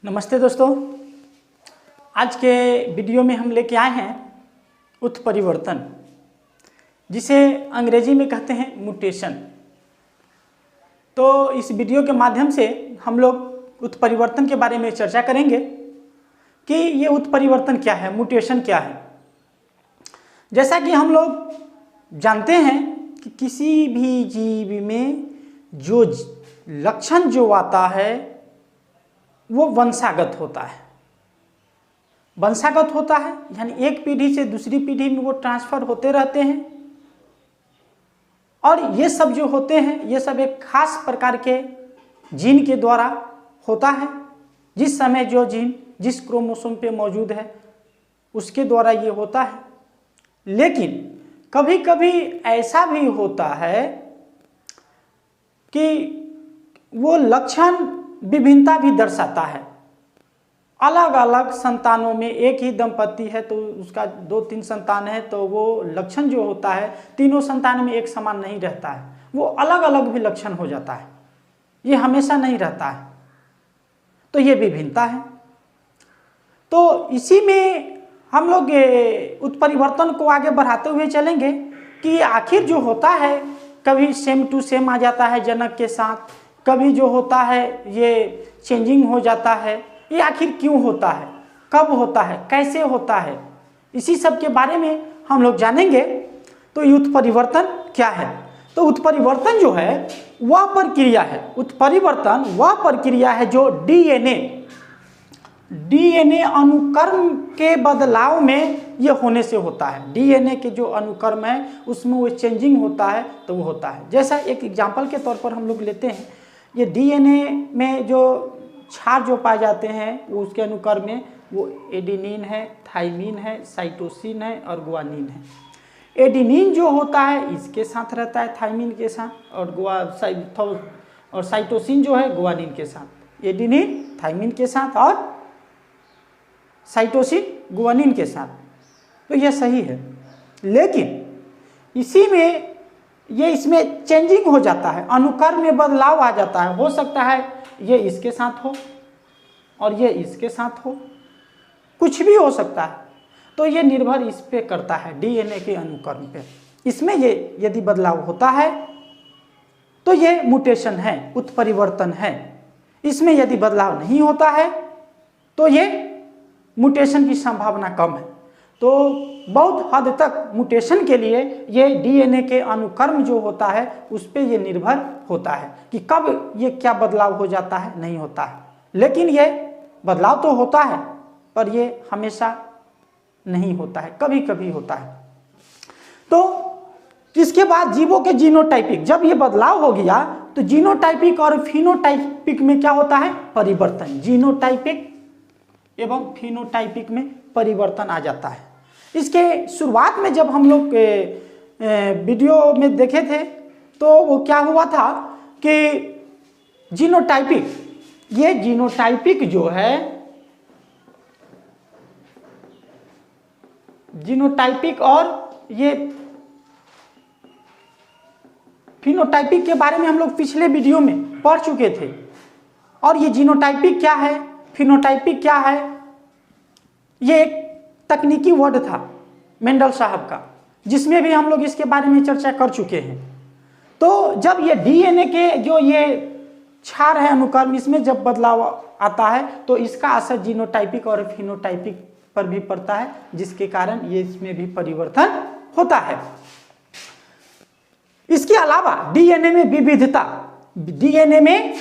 नमस्ते दोस्तों, आज के वीडियो में हम लेके आए हैं उत्परिवर्तन, जिसे अंग्रेजी में कहते हैं म्यूटेशन। तो इस वीडियो के माध्यम से हम लोग उत्परिवर्तन के बारे में चर्चा करेंगे कि ये उत्परिवर्तन क्या है, म्यूटेशन क्या है। जैसा कि हम लोग जानते हैं कि किसी भी जीव में जो लक्षण जो आता है वो वंशागत होता है। वंशागत होता है यानी एक पीढ़ी से दूसरी पीढ़ी में वो ट्रांसफर होते रहते हैं। और ये सब जो होते हैं ये सब एक खास प्रकार के जीन के द्वारा होता है। जिस समय जो जीन जिस क्रोमोसोम पे मौजूद है उसके द्वारा ये होता है। लेकिन कभी कभी ऐसा भी होता है कि वो लक्षण विभिन्नता भी दर्शाता है। अलग अलग संतानों में एक ही दंपति है तो उसका 2-3 संतान है तो वो लक्षण जो होता है तीनों संतान में एक समान नहीं रहता है, वो अलग अलग भी लक्षण हो जाता है, ये हमेशा नहीं रहता है। तो ये विभिन्नता है। तो इसी में हम लोग उत्परिवर्तन को आगे बढ़ाते हुए चलेंगे कि आखिर जो होता है कभी सेम टू सेम आ जाता है जनक के साथ, कभी जो होता है ये चेंजिंग हो जाता है। ये आखिर क्यों होता है, कब होता है, कैसे होता है, इसी सब के बारे में हम लोग जानेंगे। तो ये उत्परिवर्तन क्या है? तो उत्परिवर्तन जो है वह प्रक्रिया है, उत्परिवर्तन वह प्रक्रिया है जो डीएनए अनुक्रम के बदलाव में ये होने से होता है। डीएनए के जो अनुक्रम है उसमें वो चेंजिंग होता है तो वो होता है। जैसा एक एग्जांपल के तौर पर हम लोग लेते हैं, ये डीएनए में जो क्षार जो पाए जाते हैं वो उसके अनुक्रम में वो एडेनिन है, थाइमिन है, साइटोसिन है और गुआनिन है। एडेनिन जो होता है इसके साथ रहता है थाइमिन के साथ, और साइटोसिन जो है गुआनिन के साथ। एडेनिन थाइमिन के साथ और साइटोसिन गुआनिन के साथ। तो यह सही है। लेकिन इसी में ये इसमें चेंजिंग हो जाता है, अनुक्रम में बदलाव आ जाता है। हो सकता है ये इसके साथ हो और ये इसके साथ हो, कुछ भी हो सकता है। तो ये निर्भर इस पे करता है डीएनए के अनुक्रम पे। इसमें ये यदि बदलाव होता है तो ये म्यूटेशन है, उत्परिवर्तन है। इसमें यदि बदलाव नहीं होता है तो ये म्यूटेशन की संभावना कम है। तो बहुत हद तक म्यूटेशन के लिए ये डीएनए के अनुक्रम जो होता है उस पर ये निर्भर होता है कि कब ये क्या बदलाव हो जाता है, नहीं होता है। लेकिन ये बदलाव तो होता है पर ये हमेशा नहीं होता है, कभी कभी होता है। तो इसके बाद जीवों के जीनोटाइपिक, जब ये बदलाव हो गया तो जीनोटाइपिक और फिनोटाइपिक में क्या होता है? परिवर्तन। जीनोटाइपिक एवं फिनोटाइपिक में परिवर्तन आ जाता है। इसके शुरुआत में जब हम लोग वीडियो में देखे थे तो वो क्या हुआ था कि जीनोटाइपिक, ये जीनोटाइपिक जो है, जीनोटाइपिक और ये फिनोटाइपिक के बारे में हम लोग पिछले वीडियो में पढ़ चुके थे। और ये जीनोटाइपिक क्या है, फिनोटाइपिक क्या है, ये एक तकनीकी वर्ड था मेंडल साहब का, जिसमें भी हम लोग इसके बारे में चर्चा कर चुके हैं। तो जब ये डीएनए के जो ये क्षार है अनुक्रम, इसमें जब बदलाव आता है तो इसका असर जीनोटाइपिक और फिनोटाइपिक पर भी पड़ता है, जिसके कारण ये इसमें भी परिवर्तन होता है। इसके अलावा डीएनए में विविधता, डीएनए में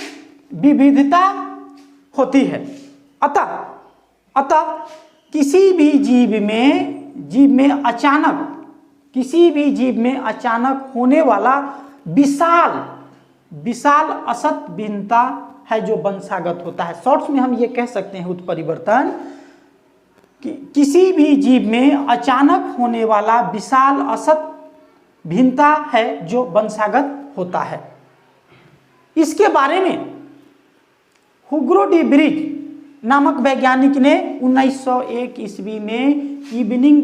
विविधता होती है। अतः किसी भी जीव में अचानक, किसी भी जीव में अचानक होने वाला विशाल असत भिन्नता है जो वंशागत होता है। शॉर्ट्स में हम ये कह सकते हैं उत्परिवर्तन कि किसी भी जीव में अचानक होने वाला विशाल असत भिन्नता है जो वंशागत होता है। इसके बारे में हुगो डी ब्रिज नामक वैज्ञानिक ने 1901 ईस्वी में इवनिंग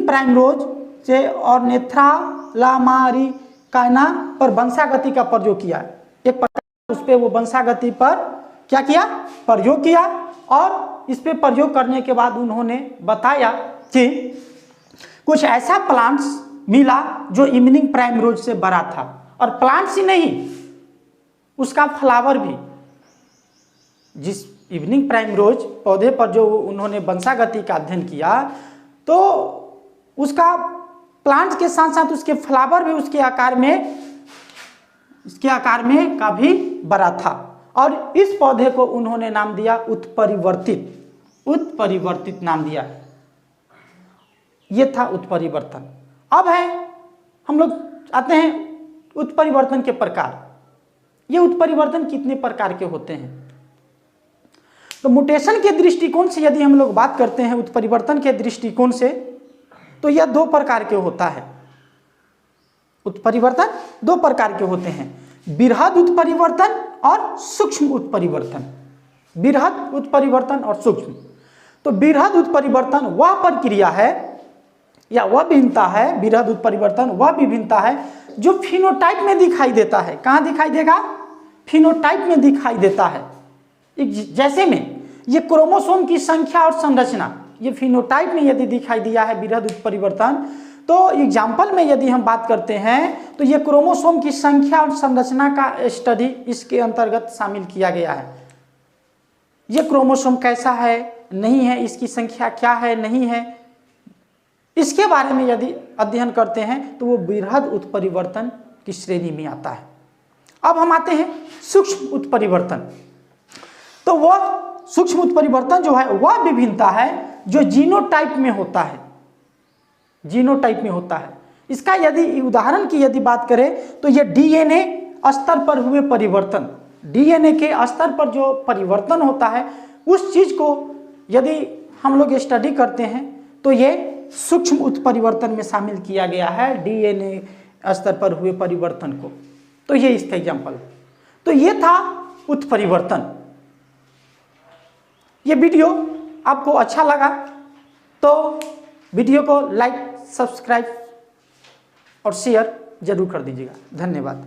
प्राइमरोज से और नेथ्रा लामारिकाना पर वंशागति का प्रयोग किया। एक उस पर वो वंशागति पर क्या किया, प्रयोग किया। और इस पे प्रयोग करने के बाद उन्होंने बताया कि कुछ ऐसा प्लांट्स मिला जो इवनिंग प्राइमरोज से बड़ा था, और प्लांट्स ही नहीं उसका फ्लावर भी। जिस इवनिंग प्राइमरोज पौधे पर जो उन्होंने वंशागति का अध्ययन किया, तो उसका प्लांट के साथ साथ उसके फ्लावर भी उसके आकार में काफी बड़ा था। और इस पौधे को उन्होंने नाम दिया उत्परिवर्तित नाम दिया। ये था उत्परिवर्तन। अब है हम लोग आते हैं उत्परिवर्तन के प्रकार। ये उत्परिवर्तन कितने प्रकार के होते हैं? तो म्यूटेशन के दृष्टिकोण से यदि हम लोग बात करते हैं उत्परिवर्तन के दृष्टिकोण से, तो यह 2 प्रकार के होता है। उत्परिवर्तन 2 प्रकार के होते हैं, बृहद उत्परिवर्तन और सूक्ष्म उत्परिवर्तन। बृहद उत्परिवर्तन और सूक्ष्म। तो बृहद उत्परिवर्तन वह प्रक्रिया है या वह भिन्नता है, बृहद उत्परिवर्तन वह विभिन्नता है जो फिनोटाइप में दिखाई देता है। कहाँ दिखाई देगा? फिनोटाइप में दिखाई देता है। जैसे में ये क्रोमोसोम की संख्या और संरचना, ये फिनोटाइप में यदि दिखाई दिया है बृहद उत्परिवर्तन, तो एग्जाम्पल में यदि हम बात करते हैं तो ये क्रोमोसोम की संख्या और संरचना का स्टडी इसके अंतर्गत शामिल किया गया है। ये क्रोमोसोम कैसा है, नहीं है, इसकी संख्या क्या है, नहीं है, इसके बारे में यदि अध्ययन करते हैं तो वो बृहद उत्परिवर्तन की श्रेणी में आता है। अब हम आते हैं सूक्ष्म उत्परिवर्तन। तो वह सूक्ष्म उत्परिवर्तन जो है वह विभिन्नता है जो जीनोटाइप में होता है। जीनोटाइप में होता है। इसका यदि उदाहरण की यदि बात करें तो यह डीएनए स्तर पर हुए परिवर्तन, डीएनए के स्तर पर जो परिवर्तन होता है उस चीज को यदि हम लोग स्टडी करते हैं तो ये सूक्ष्म उत्परिवर्तन में शामिल किया गया है, डीएनए स्तर पर हुए परिवर्तन को। तो ये इसका एग्जाम्पल। तो ये था उत्परिवर्तन। ये वीडियो आपको अच्छा लगा तो वीडियो को लाइक, सब्सक्राइब और शेयर जरूर कर दीजिएगा। धन्यवाद।